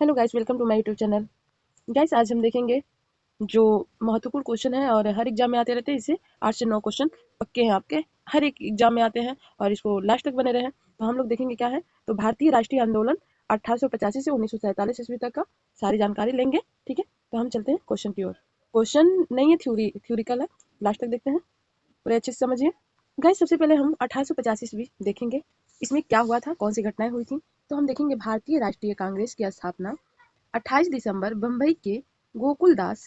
Hello guys, welcome to my YouTube channel. Guys, आज हम देखेंगे जो महत्वपूर्ण क्वेश्चन है और हर एग्जाम में आते रहते हैं। इससे 8 से 9 क्वेश्चन पक्के हैं आपके, हर एक एग्जाम में आते हैं और इसको लास्ट तक बने रहे। तो हम लोग देखेंगे क्या है। तो भारतीय राष्ट्रीय आंदोलन 1885 से 1947 ईस्वी तक का सारी जानकारी लेंगे। ठीक है, तो हम चलते हैं क्वेश्चन की ओर। क्वेश्चन नहीं है, थ्योरिकल है, लास्ट तक देखते हैं, पूरे अच्छे से समझिए। गाइस, सबसे पहले हम 1885 ईस्वी देखेंगे, इसमें क्या हुआ था, कौन सी घटनाएं हुई थी। तो हम देखेंगे भारतीय राष्ट्रीय कांग्रेस की स्थापना 28 दिसंबर बम्बई के गोकुलदास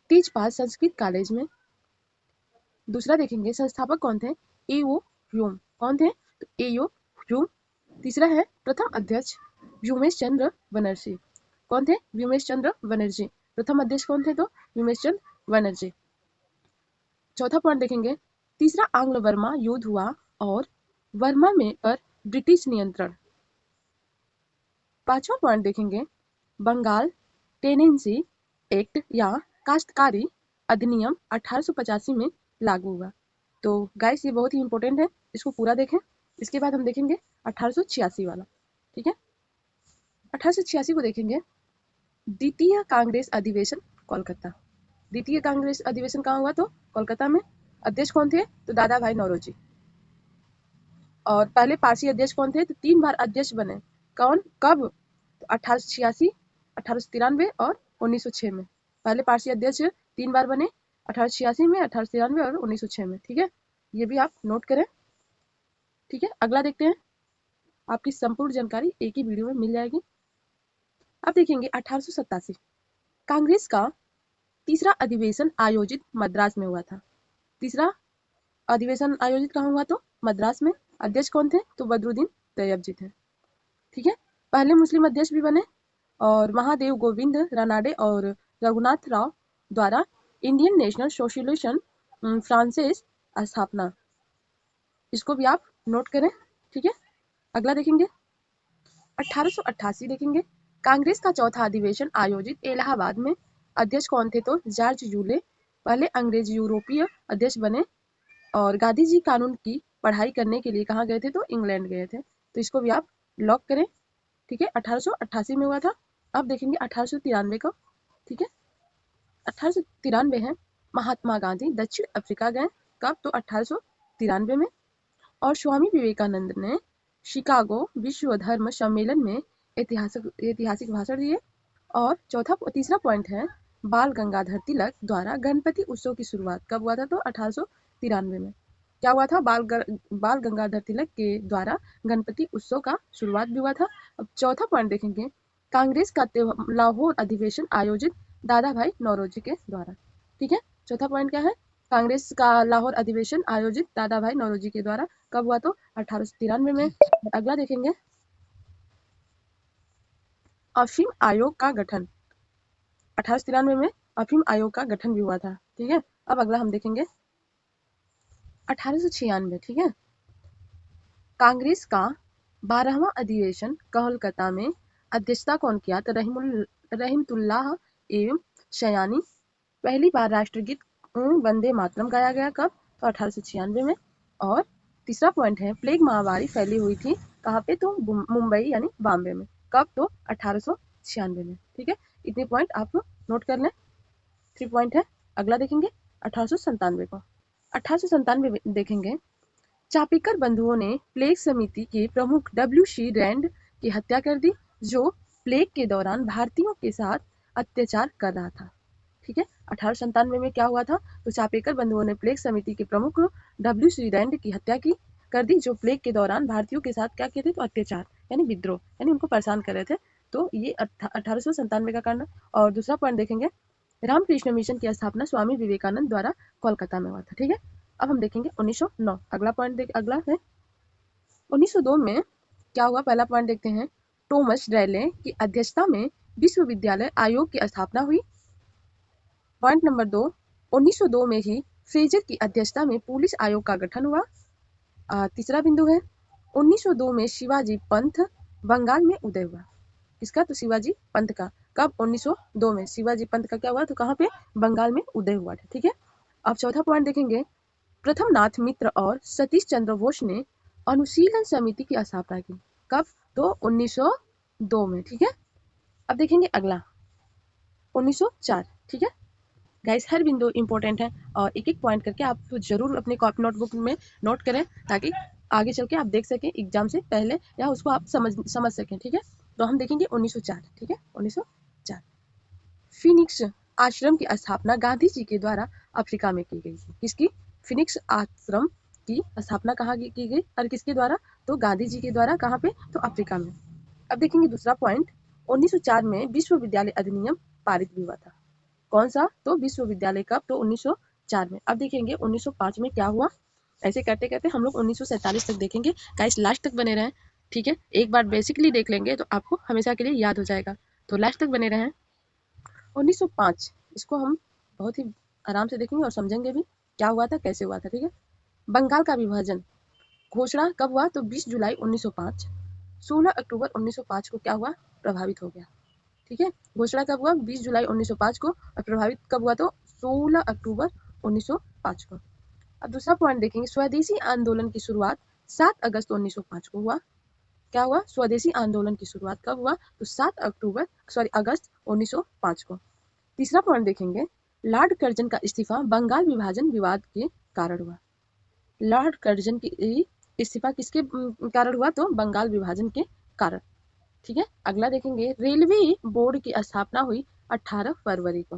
तेजपाल संस्कृत कॉलेज में। दूसरा देखेंगे संस्थापक कौन थे, एओ ह्यूम। कौन थे, तो एओ ह्यूम। तीसरा है प्रथम अध्यक्ष व्योमेश चंद्र बनर्जी। कौन थे, व्योमेश चंद्र बनर्जी। प्रथम अध्यक्ष कौन थे, तो व्योमेश चंद्र बनर्जी। चौथा पॉइंट देखेंगे, तीसरा आंग्ल बर्मा युद्ध हुआ और बर्मा में पर ब्रिटिश नियंत्रण। पांचवा पॉइंट देखेंगे, बंगाल टेनेंसी एक्ट या काश्तकारी अधिनियम 1885 में लागू हुआ। तो गाइस, ये बहुत ही इंपॉर्टेंट है, इसको पूरा देखें। इसके बाद हम देखेंगे 1886 वाला। ठीक है, 1886 को देखेंगे। द्वितीय कांग्रेस अधिवेशन कोलकाता। द्वितीय कांग्रेस अधिवेशन कहाँ हुआ, तो कोलकाता में। अध्यक्ष कौन थे, तो दादा भाई नौरोजी। और पहले पारसी अध्यक्ष कौन थे, तो 3 बार अध्यक्ष बने। कौन, कब, तो 1886, 1893 और 1906 में। पहले पारसी अध्यक्ष 3 बार बने, 1886 में, 1893 और 1906 में। ठीक है, ये भी आप नोट करें। ठीक है, अगला देखते हैं। आपकी संपूर्ण जानकारी एक ही वीडियो में मिल जाएगी। अब देखेंगे 1887, कांग्रेस का तीसरा अधिवेशन आयोजित मद्रास में हुआ था। तीसरा अधिवेशन आयोजित कहाँ हुआ, तो मद्रास में। अध्यक्ष कौन थे, तो बदरुद्दीन तैयब जी थे। ठीक है, पहले मुस्लिम अध्यक्ष भी बने और महादेव गोविंद रानाडे और रघुनाथ राव द्वारा इंडियन नेशनल सोशलिस्ट फ्रांसेस स्थापना। इसको भी आप नोट करें। ठीक है, अगला देखेंगे 1888 देखेंगे, कांग्रेस का चौथा अधिवेशन आयोजित इलाहाबाद में। अध्यक्ष कौन थे, तो जॉर्ज यूले, पहले अंग्रेज यूरोपीय अध्यक्ष बने और गांधी जी कानून की पढ़ाई करने के लिए कहाँ गए थे, तो इंग्लैंड गए थे। तो इसको भी आप लॉक करें। ठीक है, 1888 में हुआ था। अब देखेंगे 1893 का। ठीक है, 1893 है, महात्मा गांधी दक्षिण अफ्रीका गए। कब, तो 1893 में। और स्वामी विवेकानंद ने शिकागो विश्व धर्म सम्मेलन में ऐतिहासिक भाषण दिए। और तीसरा पॉइंट है, बाल गंगाधर तिलक द्वारा गणपति उत्सव की शुरुआत कब हुआ था, तो 1893 में। क्या हुआ था, बाल गंगाधर तिलक के द्वारा गणपति उत्सव का शुरुआत भी हुआ था। अब चौथा पॉइंट देखेंगे, कांग्रेस का लाहौर अधिवेशन आयोजित दादा भाई नौरोजी के द्वारा। ठीक है, चौथा पॉइंट क्या है, कांग्रेस का लाहौर अधिवेशन आयोजित दादा भाई नौरोजी के द्वारा कब हुआ, तो 1893 में। अगला देखेंगे, अफीम आयोग का गठन। 1893 में अफीम आयोग का गठन भी हुआ था। ठीक है, अब अगला हम देखेंगे 1896। ठीक है, कांग्रेस का 12वां अधिवेशन कोलकाता में। अध्यक्षता कौन किया, तो रहीमतुल्लाह एवं शयानी। पहली बार राष्ट्रगीत वंदे मातरम गाया गया कब, तो 1896 में। और तीसरा पॉइंट है, प्लेग महामारी फैली हुई थी कहाँ पे, तो मुंबई यानी बॉम्बे में। कब, तो 1896 में। ठीक है, इतने पॉइंट आप नोट कर लें। 3 पॉइंट है। अगला देखेंगे 1897 को। 1897 देखेंगे, चापेकर बंधुओं ने प्लेग समिति के प्रमुख डब्ल्यू.सी. रैंड की हत्या कर दी, जो प्लेग के दौरान भारतीयों के साथ अत्याचार कर रहा था। ठीक है, 1897 में क्या हुआ था, तो चापेकर बंधुओं ने प्लेग समिति के प्रमुख डब्ल्यू.सी. रैंड की हत्या कर दी, जो प्लेग के दौरान भारतीयों के साथ क्या किए थे, तो अत्याचार यानी विद्रोह, यानी उनको परेशान कर रहे थे। तो ये 1897 का कारण। और दूसरा पॉइंट देखेंगे, रामकृष्ण मिशन की स्थापना स्वामी विवेकानंद द्वारा कोलकाता में हुआ था। ठीक है, अब हम देखेंगे 1909। अगला पॉइंट अगला है 1902 में क्या हुआ, पहला पॉइंट देखते हैं, थॉमस रैले की अध्यक्षता में विश्वविद्यालय आयोग की स्थापना हुई। पॉइंट नंबर 2, 1902 में ही फ्रेजर की अध्यक्षता में पुलिस आयोग का गठन हुआ। तीसरा बिंदु है, 1902 में शिवाजी पंथ बंगाल में उदय हुआ। किसका, तो शिवाजी पंथ का। कब, 1902 में शिवाजी पंथ का क्या हुआ, तो कहाँ पे, बंगाल में उदय हुआ था। ठीक है, अब चौथा पॉइंट देखेंगे, प्रथम नाथ मित्र और सतीश चंद्र बोस ने अनुशीलन समिति की स्थापना की। कब, तो 1902 में। ठीक है, अब देखेंगे अगला 1904। ठीक है गाइस, हर बिंदु इंपॉर्टेंट है और एक एक पॉइंट करके आप तो जरूर अपने कॉपी नोटबुक में नोट करें ताकि आगे चल के आप देख सकें एग्जाम से पहले या उसको आप समझ सकें। ठीक है, तो हम देखेंगे 1904। ठीक है, 1904 फिनिक्स आश्रम की स्थापना गांधी जी के द्वारा अफ्रीका में की गई थी। किसकी? फिनिक्स आश्रम की स्थापना कहाँ की गई और किसके द्वारा? तो गांधी जी के द्वारा। कहाँ पे? तो अफ्रीका में। अब देखेंगे दूसरा पॉइंट, 1904 में विश्वविद्यालय अधिनियम पारित भी हुआ था। कौन सा? तो विश्वविद्यालय कब? तो 1904 में। अब देखेंगे 1905 में क्या हुआ। ऐसे करते करते हम लोग 1947 तक देखेंगे। गाइस लास्ट तक बने रहें। ठीक है, एक बार बेसिकली देख लेंगे तो आपको हमेशा के लिए याद हो जाएगा, तो लास्ट तक बने रहें। 1905 इसको हम बहुत ही आराम से देखेंगे और समझेंगे भी क्या हुआ था, कैसे हुआ था। ठीक है, बंगाल का विभाजन घोषणा कब हुआ? तो 20 जुलाई 1905। 16 अक्टूबर 1905 को क्या हुआ? प्रभावित हो गया। ठीक है, घोषणा कब हुआ? 20 जुलाई 1905 को और प्रभावित कब हुआ? तो 16 अक्टूबर 1905 को। अब दूसरा पॉइंट देखेंगे, स्वदेशी आंदोलन की शुरुआत 7 अगस्त 1905 को हुआ। क्या हुआ? स्वदेशी आंदोलन की शुरुआत कब हुआ? तो 7 अगस्त 1905 को। तीसरा पॉइंट देखेंगे, लॉर्ड कर्जन का इस्तीफा बंगाल विभाजन विवाद के कारण हुआ। लॉर्ड कर्जन की इस्तीफा किसके कारण हुआ? तो बंगाल विभाजन के कारण। ठीक है, अगला देखेंगे, रेलवे बोर्ड की स्थापना हुई 18 फरवरी को।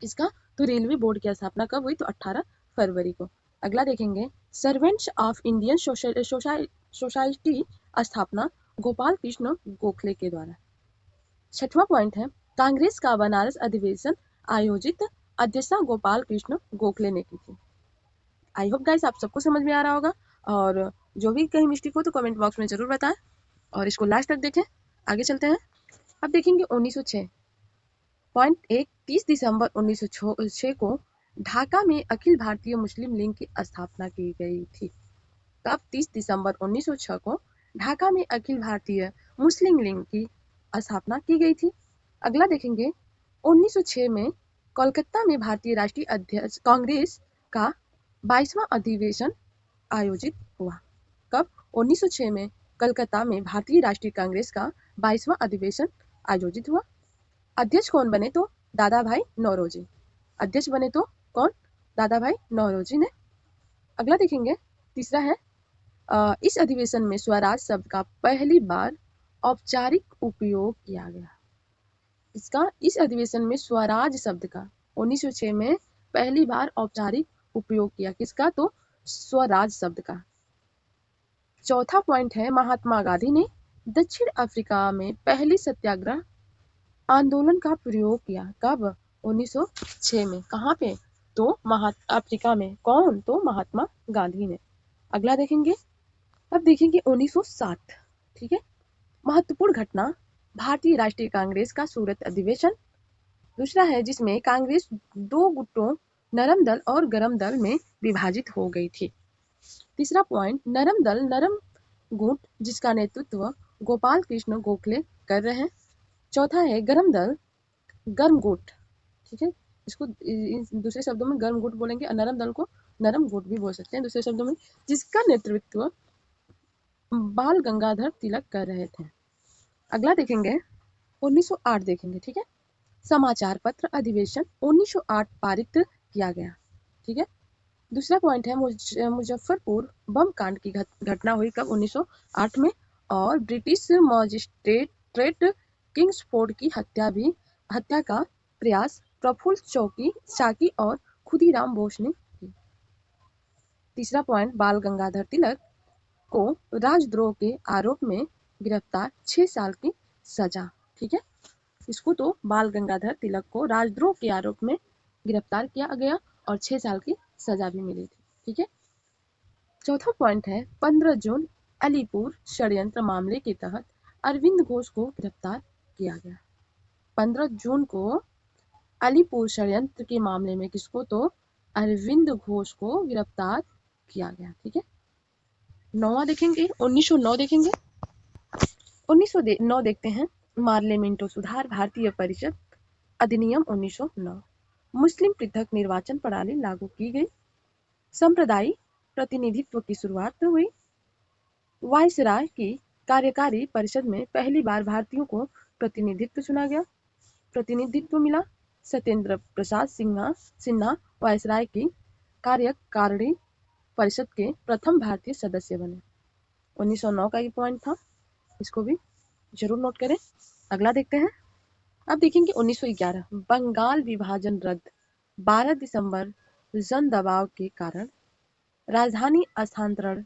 किसका? तो रेलवे बोर्ड की स्थापना कब हुई? तो 18 फरवरी को। अगला देखेंगे, सर्वेंट्स ऑफ इंडियन सोसाइटी स्थापना गोपाल कृष्ण गोखले के द्वारा। छठवां पॉइंट है, कांग्रेस का बनारस अधिवेशन आयोजित अध्यक्षता गोपाल कृष्ण गोखले ने की थी। आई होप गाइस आप सबको समझ में आ रहा होगा, और जो भी कहीं मिस्टेक हो तो कमेंट बॉक्स में जरूर बताएं और इसको लास्ट तक देखें। आगे चलते हैं। अब देखेंगे 1906 पॉइंट 1, 30 दिसंबर 1906 को ढाका में अखिल भारतीय मुस्लिम लीग की स्थापना की गई थी। कब? 30 दिसंबर 1906 को ढाका में अखिल भारतीय मुस्लिम लीग की स्थापना की गई थी। अगला देखेंगे, 1906 में कोलकाता में भारतीय राष्ट्रीय अध्यक्ष कांग्रेस का 22वां अधिवेशन आयोजित हुआ। कब? 1906 में कलकत्ता में भारतीय राष्ट्रीय कांग्रेस का 22वां अधिवेशन आयोजित हुआ। अध्यक्ष कौन बने? तो दादा भाई नौरोजी। अध्यक्ष बने तो कौन? दादा भाई नौरोजी ने। अगला देखेंगे, तीसरा है, इस अधिवेशन में स्वराज शब्द का पहली बार औपचारिक उपयोग किया गया। इसका? इस अधिवेशन में स्वराज शब्द का 1906 में पहली बार औपचारिक उपयोग किया। किसका? तो स्वराज शब्द का। चौथा पॉइंट है, महात्मा गांधी ने दक्षिण अफ्रीका में पहली सत्याग्रह आंदोलन का प्रयोग किया। कब? 1906 में। कहाँ पे? तो अफ्रीका में। कौन? तो महात्मा गांधी ने। अगला देखेंगे, अब देखेंगे 1907। ठीक है, महत्वपूर्ण घटना, भारतीय राष्ट्रीय कांग्रेस का सूरत अधिवेशन। दूसरा है जिसमें कांग्रेस दो गुटों नरम दल और गरम दल में विभाजित हो गई थी। तीसरा पॉइंट, नरम दल नरम गुट जिसका नेतृत्व गोपाल कृष्ण गोखले कर रहे हैं। चौथा है गरम दल गर्म गुट। ठीक है, इसको दूसरे शब्दों में गर्म गुट बोलेंगे और नरम दल को नरम गुट भी बोल सकते हैं दूसरे शब्दों में, जिसका नेतृत्व बाल गंगाधर तिलक कर रहे थे। अगला देखेंगे 1908 देखेंगे। ठीक है, समाचार पत्र अधिवेशन 1908 पारित किया गया। ठीक है, दूसरा पॉइंट है, मुजफ्फरपुर बम कांड की घटना हुई कब? 1908 में। और ब्रिटिश मजिस्ट्रेट किंग्सफोर्ड की हत्या का प्रयास प्रफुल्ल चाकी और खुदीराम बोस ने की। तीसरा पॉइंट, बाल गंगाधर तिलक को राजद्रोह के आरोप में गिरफ्तार, 6 साल की सजा। ठीक है, इसको तो बाल गंगाधर तिलक को राजद्रोह के आरोप में गिरफ्तार किया गया और 6 साल की सजा भी मिली थी। ठीक है, चौथा पॉइंट है, 15 जून अलीपुर षड्यंत्र मामले के तहत अरविंद घोष को गिरफ्तार किया गया। 15 जून को अलीपुर षड्यंत्र के मामले में किसको? तो अरविंद घोष को गिरफ्तार किया गया। ठीक है, नौवां देखेंगे 1909 देखेंगे। 1909 देखते हैं, मार्लियामेंटो सुधार भारतीय परिषद अधिनियम 1909। मुस्लिम पृथक निर्वाचन प्रणाली लागू की गई। सांप्रदायिक प्रतिनिधित्व की शुरुआत हुई। वायसराय की कार्यकारी परिषद में पहली बार भारतीयों को प्रतिनिधित्व चुना गया, प्रतिनिधित्व मिला। सत्येंद्र प्रसाद सिन्हा वायसराय की कार्यकारिणी परिषद के प्रथम भारतीय सदस्य बने। 1909 का ये पॉइंट था, इसको भी जरूर नोट करें। अगला देखते हैं। अब देखेंगे 1911 बंगाल विभाजन रद्द। 12 दिसंबर जन दबाव के कारण राजधानी स्थानांतरण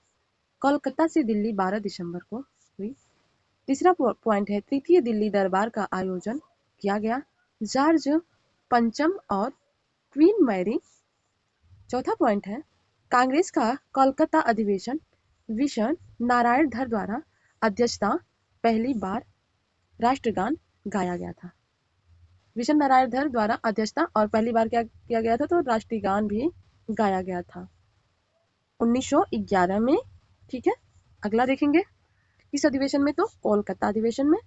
कोलकाता से दिल्ली 12 दिसंबर को हुई। तीसरा पॉइंट है तृतीय दिल्ली दरबार का आयोजन किया गया, जॉर्ज पंचम और क्वीन मैरी। चौथा पॉइंट है कांग्रेस का कोलकाता अधिवेशन विशन नारायण धर द्वारा अध्यक्षता पहली बार राष्ट्रगान गाया गया था। विशन नारायण धर द्वारा अध्यक्षता और पहली बार क्या किया गया था, तो राष्ट्रीय गान भी गाया गया था 1911 में। ठीक है, अगला देखेंगे किस अधिवेशन में, तो कोलकाता अधिवेशन में।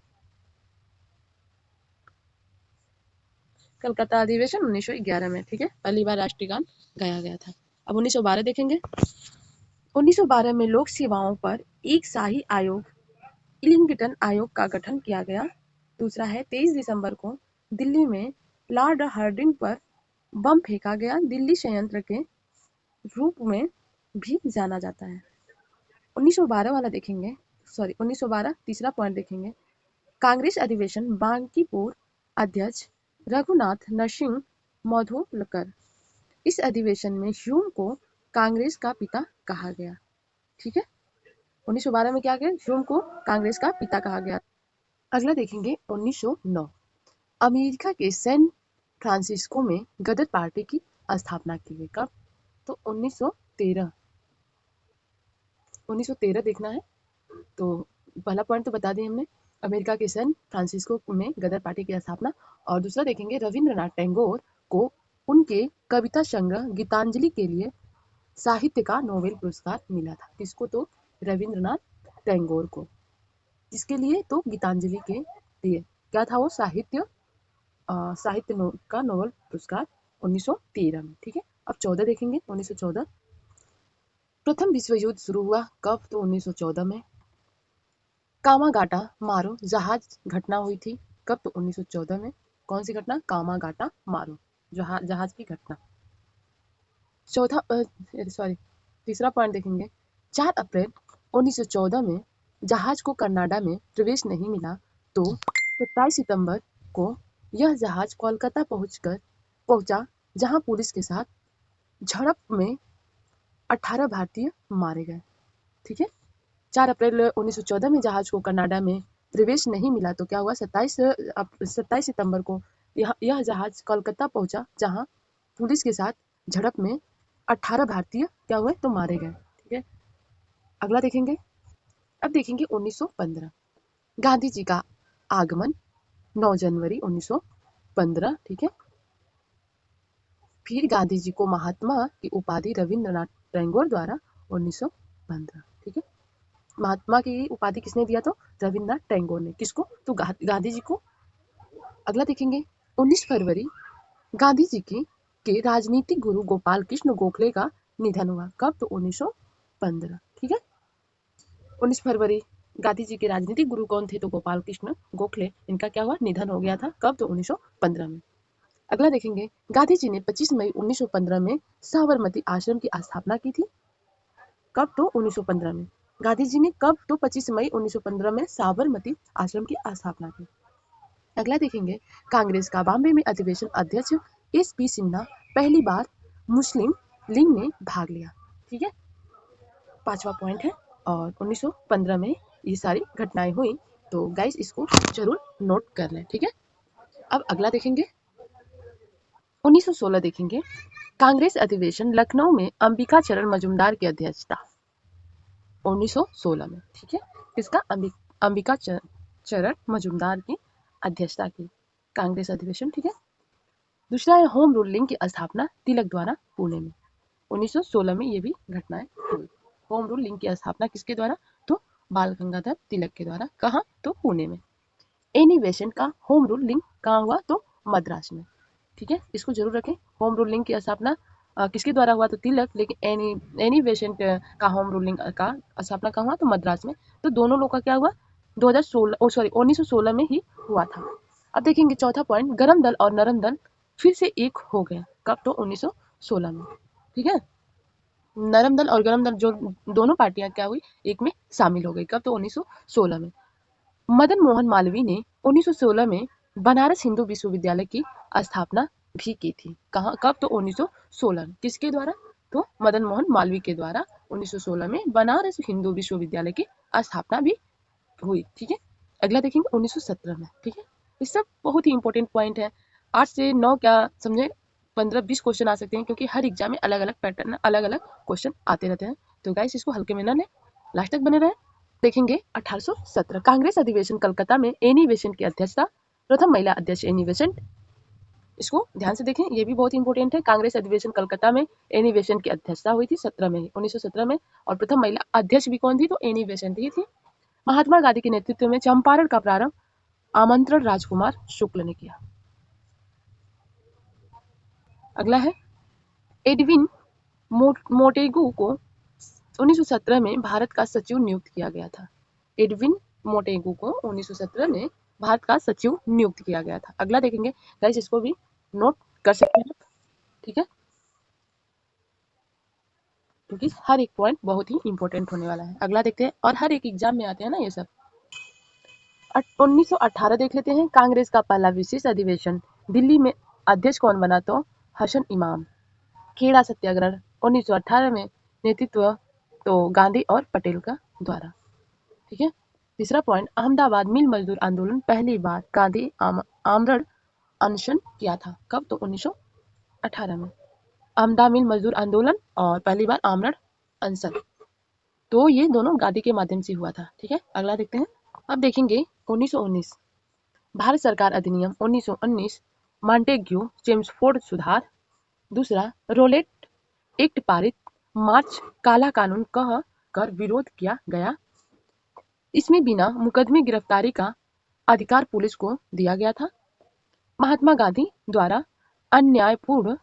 कलकत्ता अधिवेशन 1911 में। ठीक है, पहली बार राष्ट्रीय गान गाया गया था। अब 1912 देखेंगे। 1912 में लोक सेवाओं पर एक शाही आयोग इलिंगटन आयोग का गठन किया गया। दूसरा है 23 दिसंबर को दिल्ली में लॉर्ड हार्डिंग पर बम फेंका गया, दिल्ली संयंत्र के रूप में भी जाना जाता है। 1912 वाला देखेंगे, 1912 तीसरा पॉइंट देखेंगे। कांग्रेस अधिवेशन बांकीपुर अध्यक्ष रघुनाथ नरसिंह मधोलकर। इस अधिवेशन में ह्यूम को कांग्रेस का पिता कहा गया। ठीक है, 1912 में क्या गया, ह्यूम को कांग्रेस का पिता कहा गया। अगला देखेंगे 1909 अमेरिका के सैन फ्रांसिस्को में गदर पार्टी की स्थापना की गई। कब, तो 1913 देखना है। तो पहला पॉइंट तो बता दिए हमने, अमेरिका के सैन फ्रांसिस्को में गदर पार्टी की स्थापना। और दूसरा देखेंगे रविंद्रनाथ टैगोर को उनके कविता संग्रह गीतांजलि के लिए साहित्य का नोबेल पुरस्कार मिला था। किसको, तो रविंद्रनाथ टैगोर को। जिसके लिए, तो गीतांजलि के लिए। क्या था वो, साहित्य का नोबेल पुरस्कार 1913 में। ठीक है, अब 14 देखेंगे। 1914 प्रथम विश्व युद्ध शुरू हुआ। कब, तो 1914 में। कामागाटा मारो जहाज घटना हुई थी। कब, तो 1914 में। कौन सी घटना, कामागाटा मारो जहाज की घटना। तीसरा पॉइंट देखेंगे। 4 अप्रैल 1914 में जहाज को कनाडा में प्रवेश नहीं मिला, तो 27 सितंबर को यह जहाज कोलकाता पहुंचा, जहां पुलिस के साथ झड़प में 18 भारतीय मारे गए। ठीक है, 4 अप्रैल 1914 में जहाज को कनाडा में प्रवेश नहीं मिला, तो क्या हुआ, 27 सितंबर को यह जहाज कोलकाता पहुंचा, जहां पुलिस के साथ झड़प में 18 भारतीय क्या हुए, तो मारे गए। ठीक है, अगला देखेंगे। अब देखेंगे 1915 गांधी जी का आगमन 9 जनवरी 1915। ठीक है, फिर गांधी जी को महात्मा की उपाधि रविंद्रनाथ टैगोर द्वारा 1915। ठीक है, महात्मा की उपाधि किसने दिया, तो रविंद्रनाथ टैगोर ने। किसको, तो गांधी जी को। अगला देखेंगे 19 फरवरी गांधी जी के राजनीतिक गुरु गोपाल कृष्ण गोखले का निधन हुआ। कब, तो 1915। ठीक है, 19 फरवरी गांधी जी के राजनीतिक गुरु कौन थे, तो गोपाल कृष्ण गोखले। इनका क्या हुआ, निधन हो गया था। कब, तो 1915 में। अगला देखेंगे गांधी जी ने 25 मई 1915 में साबरमती आश्रम की स्थापना की थी। कब, तो 1915 में। गांधी जी ने कब, तो 25 मई 1915 में साबरमती आश्रम की स्थापना की। अगला देखेंगे कांग्रेस का बॉम्बे में अधिवेशन अध्यक्ष SP सिन्हा पहली बार मुस्लिम लीग में भाग लिया। ठीक है, 5वां पॉइंट है। और 1915 में ये सारी घटनाएं हुई, तो गाइस इसको जरूर नोट कर लें। ठीक है, अब अगला देखेंगे 1916 देखेंगे कांग्रेस अधिवेशन लखनऊ में अंबिका चरण मजूमदार की अध्यक्षता 1916 में। ठीक है, किसका, अंबिका चरण मजूमदार की अध्यक्षता की कांग्रेस अधिवेशन। ठीक है, दूसरा है होम रूल लीग की स्थापना तिलक द्वारा पुणे में 1916 में। ये भी घटनाएं हुई। होम रूल लीग की स्थापना किसके द्वारा, तो बाल गंगाधर तिलक के द्वारा। कहाँ, तो पुणे में। एनी बेसेंट का होम रूल लीग कहाँ हुआ, तो मद्रास में। ठीक है, इसको जरूर रखें। होम रूल लीग की स्थापना किसके द्वारा हुआ, तो तिलक, लेकिन एनी बेसेंट का होम रूलिंग का स्थापना कहाँ हुआ, तो मद्रास में। तो दोनों लोग का क्या हुआ, 1916 में ही हुआ था। अब देखेंगे चौथा पॉइंट, गरम दल और नरम दल फिर से एक हो गए। कब? तो 1916 में। ठीक है, नरम दल और गरम दल जो दोनों पार्टियां क्या हुई, एक में शामिल हो गई। कब? तो 1916 में। मदन मोहन मालवीय ने 1916 में बनारस हिंदू विश्वविद्यालय की स्थापना भी की थी। कहाँ? कब? तो 1916 में। किसके द्वारा? तो मदन मोहन मालवीय के द्वारा 1916 में बनारस हिंदू विश्वविद्यालय की स्थापना भी हुई। ठीक है, अगला देखेंगे 1917 में। ठीक है, ये सब बहुत ही इंपॉर्टेंट पॉइंट है। 8 से 9 क्या समझे 15-20 क्वेश्चन आ सकते हैं, क्योंकि हर एग्जाम में अलग अलग पैटर्न, अलग अलग क्वेश्चन आते रहते हैं। तो गाइस इसको हल्के में न लें, लास्ट तक बने रहे। देखेंगे 1817 कांग्रेस अधिवेशन कलकत्ता में एनी बेसेंट की अध्यक्षता, प्रथम महिला अध्यक्ष एनी बेसेंट। इसको ध्यान से देखें, ये भी बहुत इंपॉर्टेंट है। कांग्रेस अधिवेशन कलकत्ता में एनी बेसेंट की अध्यक्षता हुई थी 1917 में, और प्रथम महिला अध्यक्ष भी कौन थी? तो एनी बेसेंट ही थी। महात्मा गांधी के नेतृत्व में चंपारण का प्रारंभ आमंत्रण राजकुमार शुक्ल ने किया। अगला है एडविन मोंटेगू को 1917 में भारत का सचिव नियुक्त किया गया था। एडविन मोंटेगू को 1917 में भारत का सचिव नियुक्त किया गया था। अगला देखेंगे गाइस, इसको भी नोट कर सकते हैं, ठीक है, क्योंकि हर एक पॉइंट बहुत ही इंपॉर्टेंट होने वाला है। अगला देखते हैं, और हर एक एग्जाम में आते हैं ना ये सब। 1918 देख लेते हैं, कांग्रेस का पहला विशेष अधिवेशन दिल्ली में, अध्यक्ष कौन बना? तो हसन इमाम। खेड़ा सत्याग्रह 1918 में, नेतृत्व तो गांधी और पटेल का द्वारा। ठीक है, तीसरा पॉइंट, अहमदाबाद मिल मजदूर आंदोलन पहली बार गांधी आमरण अनशन किया था। कब? तो 1918 में। अहमदाबाद मिल मजदूर आंदोलन और पहली बार आमरण अनशन, तो ये दोनों गांधी के माध्यम से हुआ था। ठीक है, अगला देखते हैं। अब देखेंगे 1919 भारत सरकार अधिनियम 1919, मॉन्टेग्यू चेम्सफोर्ड सुधार। दूसरा, रोलेट एक्ट पारित, मार्च काला कानून कह कर विरोध किया गया। इसमें बिना मुकदमे गिरफ्तारी का अधिकार पुलिस को दिया गया था। महात्मा गांधी द्वारा अन्यायपूर्ण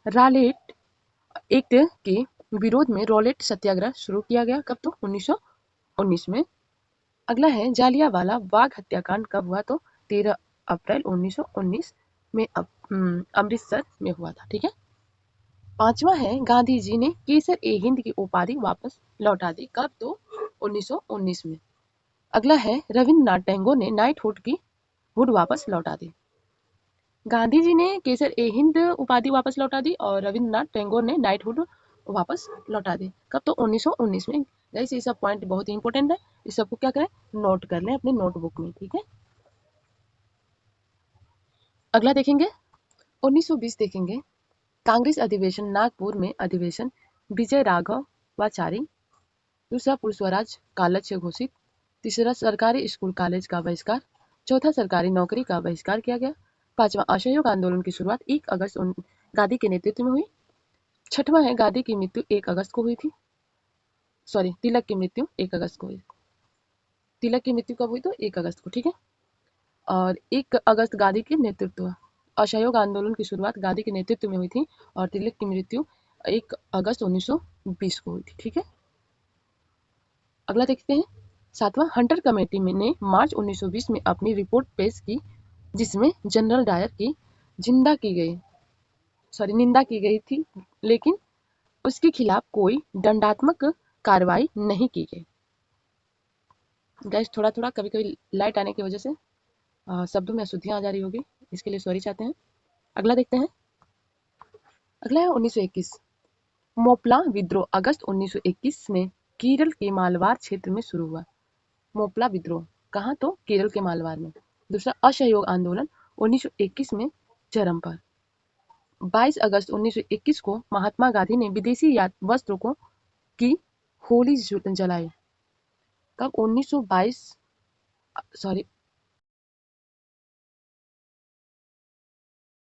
रॉलेट एक्ट के विरोध में रॉलेट सत्याग्रह शुरू किया गया। कब? तो 1919 में। अगला है जालियांवाला बाग हत्याकांड कब हुआ? तो 13 अप्रैल 1919 में अमृतसर में हुआ था। ठीक है, पांचवा है गांधी जी ने केसर ए हिंद की उपाधि वापस लौटा दी। कब? तो 1919 में। अगला है रविन्द्रनाथ टैगोर ने नाइटहुड की हुड वापस लौटा दी। गांधी जी ने केसर ए हिंद उपाधि वापस लौटा दी और रविन्द्रनाथ टैगोर ने नाइटहुड वापस लौटा दी। कब? तो 1919 में। गाइस ये सब पॉइंट बहुत ही इंपॉर्टेंट है, इस सबको क्या करें, नोट कर लें अपनी नोटबुक में। ठीक है, अगला देखेंगे 1920 देखेंगे, कांग्रेस अधिवेशन नागपुर में अधिवेशन विजय राघवाचारी। दूसरा, पुरुष स्वराज का लक्ष्य घोषित। तीसरा, सरकारी स्कूल कॉलेज का बहिष्कार। चौथा, सरकारी नौकरी का बहिष्कार किया गया। पांचवा, असहयोग आंदोलन की शुरुआत 1 अगस्त गांधी के नेतृत्व में हुई। छठवां है गांधी की मृत्यु 1 अगस्त को हुई थी। तिलक की मृत्यु 1 अगस्त को हुई। तिलक की मृत्यु कब हुई? तो 1 अगस्त को। ठीक है, और 1 अगस्त गांधी के नेतृत्व, असहयोग आंदोलन की शुरुआत गांधी के नेतृत्व में हुई थी और तिलक की मृत्यु 1 अगस्त 1920 को हुई थी। ठीक है, अगला देखते हैं। सातवां, हंटर कमेटी ने मार्च 1920 में अपनी रिपोर्ट पेश की, जिसमें जनरल डायर की निंदा की गई थी, लेकिन उसके खिलाफ कोई दंडात्मक कार्रवाई नहीं की गई। गैस थोड़ा थोड़ा कभी कभी लाइट आने की वजह से शब्दों में अशुद्धियां आ जा रही होगी, इसके लिए सॉरी चाहते हैं। अगला देखते हैं। अगला है 1921 मोपला विद्रोह अगस्त 1921 में केरल के मालवार क्षेत्र में शुरू हुआ। मोपला विद्रोह कहाँ? तो केरल के मालवार में। दूसरा, असहयोग आंदोलन 1921 में चरम पर। 22 अगस्त 1921 को महात्मा गांधी ने विदेशी वस्त्रों को की होली जलाई। कब? 1922